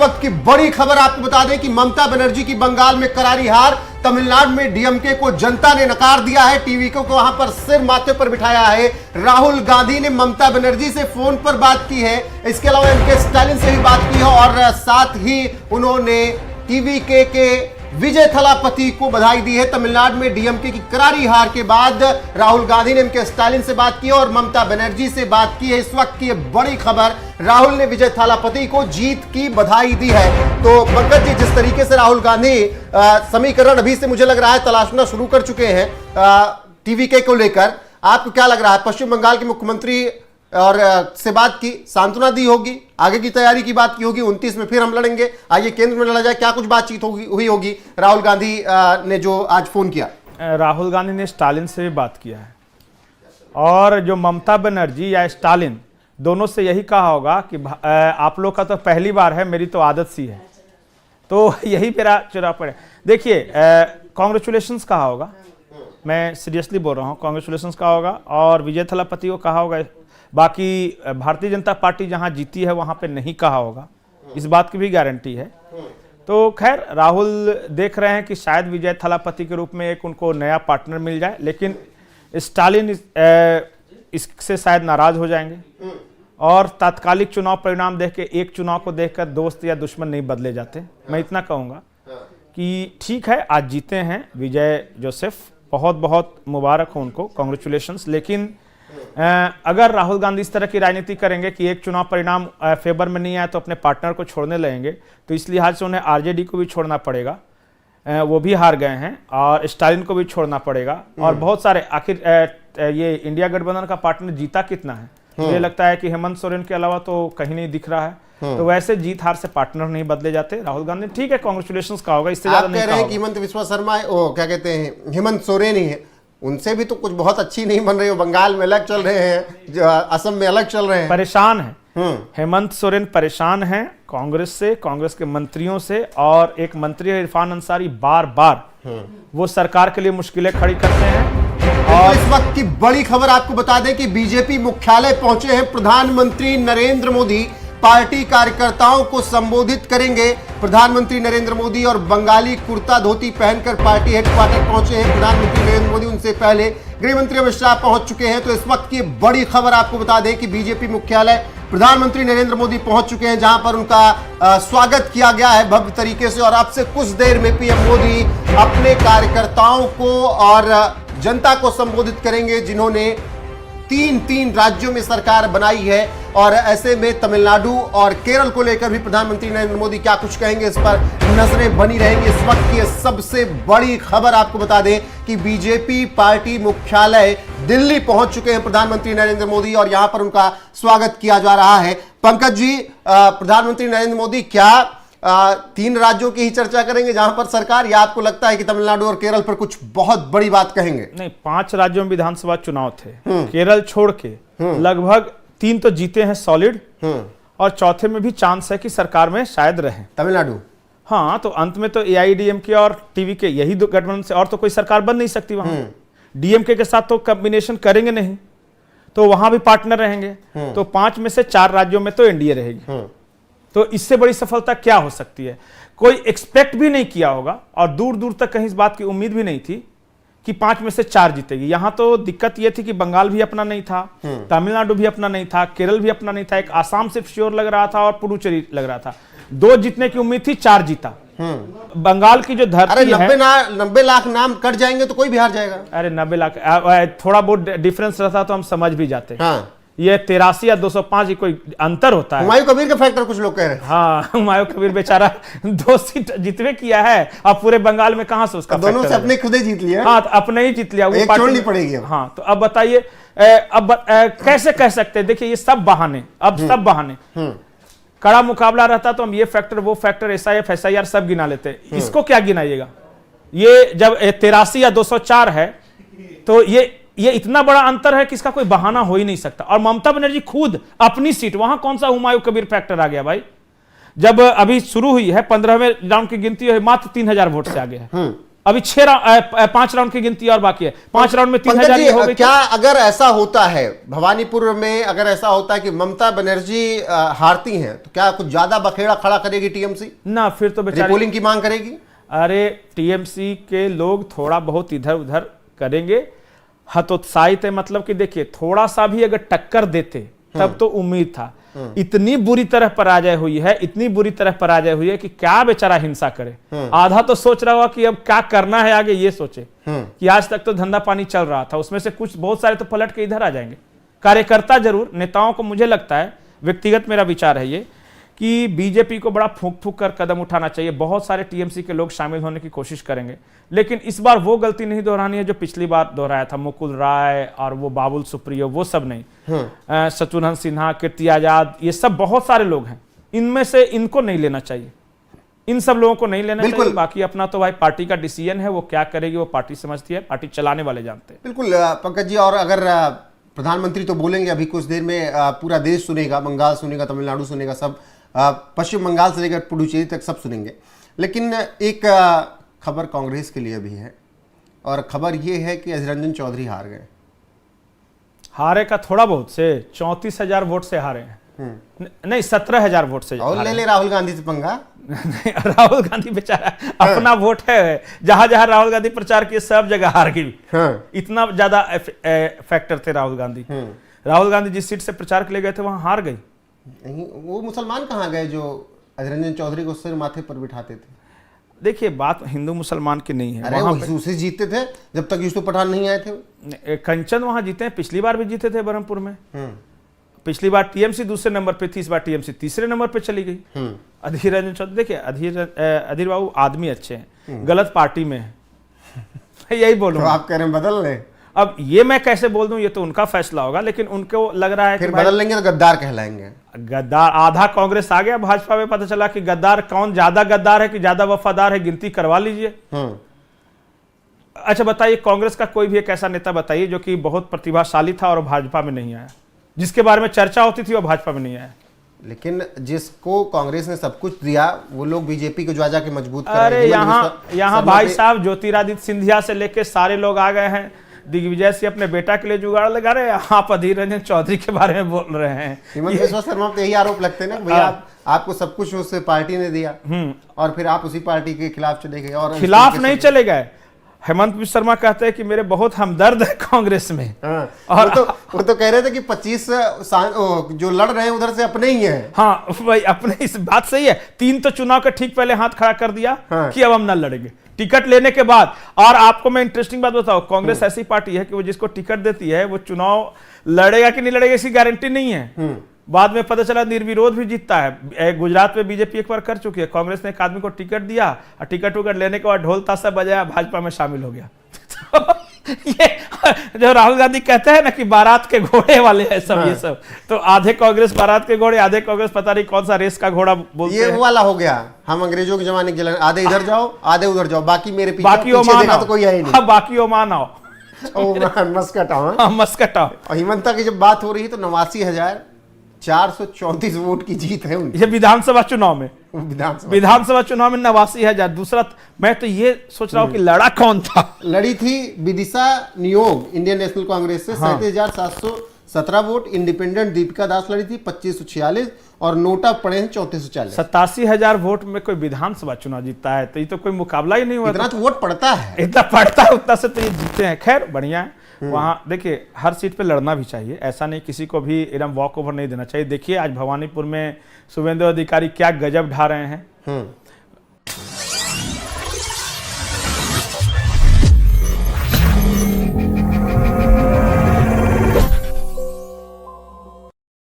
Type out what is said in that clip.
वक्त की बड़ी खबर आपको बता दें कि ममता बनर्जी की बंगाल में करारी हार, तमिलनाडु में डीएमके को जनता ने नकार दिया है। टीवीके को वहां पर सिर माथे पर बिठाया है। राहुल गांधी ने ममता बनर्जी से फोन पर बात की है, इसके अलावा एमके स्टालिन से भी बात की है और साथ ही उन्होंने टीवीके के विजय थलापति को बधाई दी है। तमिलनाडु में डीएमके की करारी हार के बाद राहुल गांधी ने एमके स्टालिन से बात की और ममता बनर्जी से बात की है। इस वक्त की बड़ी खबर, राहुल ने विजय थलापति को जीत की बधाई दी है। तो पंकज जी, जिस तरीके से राहुल गांधी समीकरण अभी से मुझे लग रहा है तलाशना शुरू कर चुके हैं टीवीके को लेकर, आपको क्या लग रहा है? पश्चिम बंगाल के मुख्यमंत्री और से बात की, सांत्वना दी होगी, आगे की तैयारी की बात की होगी, 29 में फिर हम लड़ेंगे, आइए केंद्र में लड़ा जाए, क्या कुछ बातचीत हुई होगी राहुल गांधी ने जो आज फोन किया? राहुल गांधी ने स्टालिन से भी बात किया है और जो ममता बनर्जी या स्टालिन दोनों से यही कहा होगा कि आप लोग का तो पहली बार है, मेरी तो आदत सी है, तो यही मेरा चुनाव पड़े। देखिए, कॉन्ग्रेचुलेशंस कहा होगा, मैं सीरियसली बोल रहा हूँ, कॉन्ग्रेचुलेशंस कहा होगा और विजय थलापति को कहा होगा। बाकी भारतीय जनता पार्टी जहां जीती है वहां पे नहीं कहा होगा, इस बात की भी गारंटी है। तो खैर, राहुल देख रहे हैं कि शायद विजय थलापति के रूप में एक उनको नया पार्टनर मिल जाए, लेकिन स्टालिन इससे शायद नाराज हो जाएंगे और तात्कालिक चुनाव परिणाम देख के, एक चुनाव को देखकर दोस्त या दुश्मन नहीं बदले जाते। मैं इतना कहूंगा कि ठीक है, आज जीते हैं विजय जोसेफ, बहुत बहुत मुबारक हो उनको, कॉन्ग्रेचुलेशंस। लेकिन अगर राहुल गांधी इस तरह की राजनीति करेंगे कि एक चुनाव परिणाम फेवर में नहीं आया तो अपने पार्टनर को छोड़ने लगेंगे, तो इस लिहाज से उन्हें आरजेडी को भी छोड़ना पड़ेगा, वो भी हार गए हैं, और स्टालिन को भी छोड़ना पड़ेगा और बहुत सारे। आखिर ये इंडिया गठबंधन का पार्टनर जीता कितना है? मुझे लगता है कि हेमंत सोरेन के अलावा तो कहीं नहीं दिख रहा है। तो वैसे जीत हार से पार्टनर नहीं बदले जाते। राहुल गांधी ठीक है, कांग्रेचुलेशंस का होगा, इससे ज्यादा नहीं कहा होगा। हिमंत विश्वा शर्मा, क्या कहते हैं, हेमंत सोरेन ही है, उनसे भी तो कुछ बहुत अच्छी नहीं बन रही हो। बंगाल में अलग चल रहे हैं, असम में अलग चल रहे हैं, परेशान है। हेमंत सोरेन परेशान है कांग्रेस से, कांग्रेस के मंत्रियों से, और एक मंत्री है इरफान अंसारी, बार बार वो सरकार के लिए मुश्किलें खड़ी करते हैं। और इस वक्त की बड़ी खबर आपको बता दें कि बीजेपी मुख्यालय पहुंचे हैं प्रधानमंत्री नरेंद्र मोदी। पार्टी कार्यकर्ताओं को संबोधित करेंगे प्रधानमंत्री नरेंद्र मोदी और बंगाली कुर्ता धोती पहनकर पार्टी हेडक्वार्टर पहुंचे हैं प्रधानमंत्री नरेंद्र मोदी। उनसे पहले गृह मंत्री अमित शाह पहुंच चुके हैं। तो इस वक्त की बड़ी खबर आपको बता दें कि बीजेपी मुख्यालय प्रधानमंत्री नरेंद्र मोदी पहुंच चुके हैं, जहां पर उनका स्वागत किया गया है भव्य तरीके से। और अब से कुछ देर में पीएम मोदी अपने कार्यकर्ताओं को और जनता को संबोधित करेंगे, जिन्होंने तीन राज्यों में सरकार बनाई है। और ऐसे में तमिलनाडु और केरल को लेकर भी प्रधानमंत्री नरेंद्र मोदी क्या कुछ कहेंगे, इस पर नजरें बनी रहेंगी। इस वक्त की सबसे बड़ी खबर आपको बता दें कि बीजेपी पार्टी मुख्यालय दिल्ली पहुंच चुके हैं प्रधानमंत्री नरेंद्र मोदी और यहां पर उनका स्वागत किया जा रहा है। पंकज जी, प्रधानमंत्री नरेंद्र मोदी क्या 3 राज्यों की ही चर्चा करेंगे जहां पर सरकार, या आपको लगता है कि तमिलनाडु और केरल पर कुछ बहुत बड़ी बात कहेंगे? नहीं, 5 राज्यों में विधानसभा चुनाव थे, केरल छोड़ के लगभग 3 तो जीते हैं सॉलिड, और चौथे में भी चांस है कि सरकार में शायद रहे तमिलनाडु। हाँ, तो अंत में तो एआईडीएमके और टीवीके, यही दो गठबंधन से, और तो कोई सरकार बन नहीं सकती वहां। डीएमके के साथ तो कॉम्बिनेशन करेंगे नहीं, तो वहां भी पार्टनर रहेंगे। तो 5 में से 4 राज्यों में तो एनडीए रहेगी। तो इससे बड़ी सफलता क्या हो सकती है? कोई एक्सपेक्ट भी नहीं किया होगा और दूर दूर तक कहीं इस बात की उम्मीद भी नहीं थी कि 5 में से 4 जीतेगी। यहां तो दिक्कत यह थी कि बंगाल भी अपना नहीं था, तमिलनाडु भी अपना नहीं था, केरल भी अपना नहीं था, एक आसाम सिर्फ श्योर लग रहा था और पुडुचेरी लग रहा था। 2 जीतने की उम्मीद थी, 4 जीता। बंगाल की जो धरती है, 90 लाख नाम कट जाएंगे तो कोई भी हार जाएगा। अरे 90 लाख, थोड़ा बहुत डिफरेंस रहता तो हम समझ भी जाते। हाँ। ये 83 या 205 ही कोई अंतर होता है। हुमायूं कबीर का फैक्टर कुछ लोग कह रहे हैं। हाँ, हुमायूं कबीर बेचारा 2 सीट जितवे किया है, अब पूरे बंगाल में कहां से उसका दोनों से अपने खुद ही जीत लिया। हाँ, तो अपने ही जीत लिया, वो एक छोड़नी पड़ेगी। हाँ, तो अब बताइए, अब कैसे कह सकते हैं? देखिए, ये सब बहाने, अब सब बहाने। कड़ा मुकाबला रहता तो हम ये फैक्टर वो फैक्टर एसआईएफ एसआईआर सब गिना लेते, इसको क्या गिनाइएगा? ये जब 83 या 204 है तो ये इतना बड़ा अंतर है कि इसका कोई बहाना हो ही नहीं सकता। और ममता बनर्जी खुद अपनी सीट, वहां कौन सा हुमायूं कबीर फैक्टर आ गया भाई? जब अभी शुरू हुई है 15वें राउंड की गिनती हुई, मात्र 3000 वोट से आगे है। अभी 5 राउंड की गिनती और बाकी है। 5 राउंड में 3000 पंकज जी, हो गई। क्या अगर ऐसा होता है भवानीपुर में, अगर ऐसा होता है कि ममता बनर्जी हारती हैं, तो क्या कुछ ज्यादा बखेड़ा खड़ा करेगी टीएमसी? ना, फिर तो बेचारी रिपोलिंग की मांग करेगी? अरे टीएमसी के लोग थोड़ा बहुत इधर उधर करेंगे, हतोत्साहित है। मतलब कि देखिए, थोड़ा सा भी अगर टक्कर देते तब तो उम्मीद था। इतनी बुरी तरह पराजय हुई है, इतनी बुरी तरह पराजय हुई है कि क्या बेचारा हिंसा करे। आधा तो सोच रहा होगा कि अब क्या करना है आगे, ये सोचे कि आज तक तो धंधा पानी चल रहा था, उसमें से कुछ बहुत सारे तो पलट के इधर आ जाएंगे। कार्यकर्ता जरूर, नेताओं को मुझे लगता है, व्यक्तिगत मेरा विचार है ये, कि बीजेपी को बड़ा फूंक फूंक कर कदम उठाना चाहिए। बहुत सारे टीएमसी के लोग शामिल होने की कोशिश करेंगे, लेकिन इस बार वो गलती नहीं दोहरानी है जो पिछली बार दोहराया था। मुकुल राय और वो बाबुल सुप्रियो, वो सब नहीं। शत्रुघ्न सिन्हा, कीर्ति आजाद, ये सब बहुत सारे लोग हैं, इनमें से इनको नहीं लेना चाहिए, इन सब लोगों को नहीं लेना चाहिए। बाकी अपना तो भाई पार्टी का डिसीजन है, वो क्या करेगी वो पार्टी समझती है, पार्टी चलाने वाले जानते हैं। बिल्कुल पंकज जी, और अगर प्रधानमंत्री तो बोलेंगे, अभी कुछ देर में पूरा देश सुनेगा, बंगाल सुनेगा, तमिलनाडु सुनेगा, सब पश्चिम बंगाल से लेकर पुडुचेरी तक सब सुनेंगे। लेकिन एक खबर कांग्रेस के लिए भी है, और खबर ये है कि अधीर रंजन चौधरी हार गए। हारे का थोड़ा बहुत से 34,000 वोट से हारे हैं। नहीं, 17,000 वोट से। और ले ले राहुल गांधी से पंगा। राहुल गांधी बेचारा अपना वोट है, जहां जहां राहुल गांधी प्रचार किए सब जगह हार गई। इतना ज्यादा फैक्टर थे राहुल गांधी। राहुल गांधी जिस सीट से प्रचार के लिए गए थे वहां हार गई। नहीं, वो मुसलमान कहाँ गए जो अधीर रंजन चौधरी को सिर माथे पर बिठाते थे? देखिए, बात हिंदू मुसलमान की नहीं है। अरे वो उसे जीतते थे जब तक यूसुफ पठान नहीं आए थे। कंचन वहां जीते हैं, पिछली बार भी जीते थे बरहमपुर में। पिछली बार टीएमसी दूसरे नंबर पे थी, इस बार टीएमसी तीसरे नंबर पे चली गई। अधीर रंजन चौधरी, देखिए अधीर बाबू आदमी अच्छे हैं, गलत पार्टी में है। यही बोलूंगा। तो आप कह रहे हैं बदल ले। अब ये मैं कैसे बोल दूं, ये तो उनका फैसला होगा, लेकिन उनको लग रहा है फिर कि बदल लेंगे तो गद्दार कहलाएंगे। गद्दार आधा कांग्रेस आ गया भाजपा में, पता चला कि गद्दार कौन ज्यादा गद्दार है कि ज्यादा वफादार है, गिनती करवा लीजिए। अच्छा बताइए, कांग्रेस का कोई भी एक ऐसा नेता बताइए जो कि बहुत प्रतिभाशाली था और भाजपा में नहीं आया, जिसके बारे में चर्चा होती थी वो भाजपा में नहीं आया। लेकिन जिसको कांग्रेस ने सब कुछ दिया, वो लोग बीजेपी को जा के मजबूत कर रहे हैं। यहाँ भाई साहब ज्योतिरादित्य सिंधिया से लेके सारे लोग आ गए हैं। दिग्विजय सिंह अपने बेटा के लिए जुगाड़ लगा रहे हैं, आप अधीर रंजन चौधरी के बारे में बोल रहे हैं। हेमंत बिस्वा शर्मा पे यही आरोप लगते हैं ना, भैया आपको सब कुछ उससे पार्टी ने दिया और फिर आप उसी पार्टी के खिलाफ चले गए। और खिलाफ नहीं चले गए, हेमंत बिस्वा शर्मा कहते हैं कि मेरे बहुत हमदर्द है कांग्रेस में। और वो तो कह रहे थे कि 25 जो लड़ रहे हैं उधर से अपने ही हैं। हाँ भाई, अपने, इस बात सही है। 3 तो चुनाव के ठीक पहले हाथ खड़ा कर दिया कि अब हम ना लड़ेंगे, टिकट लेने के बाद। और आपको मैं इंटरेस्टिंग बात बताऊं, कांग्रेस ऐसी पार्टी है कि वो जिसको टिकट देती है वो चुनाव लड़ेगा कि नहीं लड़ेगा इसकी गारंटी नहीं है। बाद में पता चला निर्विरोध भी जीतता है। गुजरात में बीजेपी एक बार कर चुकी है, कांग्रेस ने एक आदमी को टिकट दिया और टिकट उकट लेने के बाद ढोल ताशा बजाया, भाजपा में शामिल हो गया। तो ये जो राहुल गांधी कहते हैं ना कि बारात के घोड़े वाले हैं सब, ये सब तो आधे कांग्रेस बारात के घोड़े, आधे कांग्रेस पता नहीं कौन सा रेस का घोड़ा बोलते हैं। ये वाला हो गया, हम अंग्रेजों के जमाने के, आधे इधर जाओ आधे उधर जाओ, बाकी मेरे पीछे, बाकी ओमान आओ, तो कोई है ही नहीं। बाकी ओमान आओ, मस्कट आओ, मस्कट आओ। और हिमंता की जब बात हो रही है तो 89,434 वोट की जीत है उनकी। ये विधानसभा चुनाव में, विधानसभा चुनाव में 89,000। दूसरा मैं तो ये सोच रहा हूँ कि लड़ा कौन था। लड़ी थी विदिशा नियोग इंडियन नेशनल कांग्रेस से 37,717 वोट। इंडिपेंडेंट दीपिका दास लड़ी थी 2546 और नोटा पड़े हैं 3440। 87,000 वोट में कोई विधानसभा चुनाव जीतता है तो ये तो कोई मुकाबला ही नहीं हुआ। इतना तो वोट पड़ता है, इतना पड़ता है, उतना से तो ये जीतते हैं। खैर बढ़िया है। वहां देखिए हर सीट पे लड़ना भी चाहिए, ऐसा नहीं किसी को भी एकदम वॉक ओवर नहीं देना चाहिए। देखिए आज भवानीपुर में शुभेंदु अधिकारी क्या गजब ढा रहे हैं।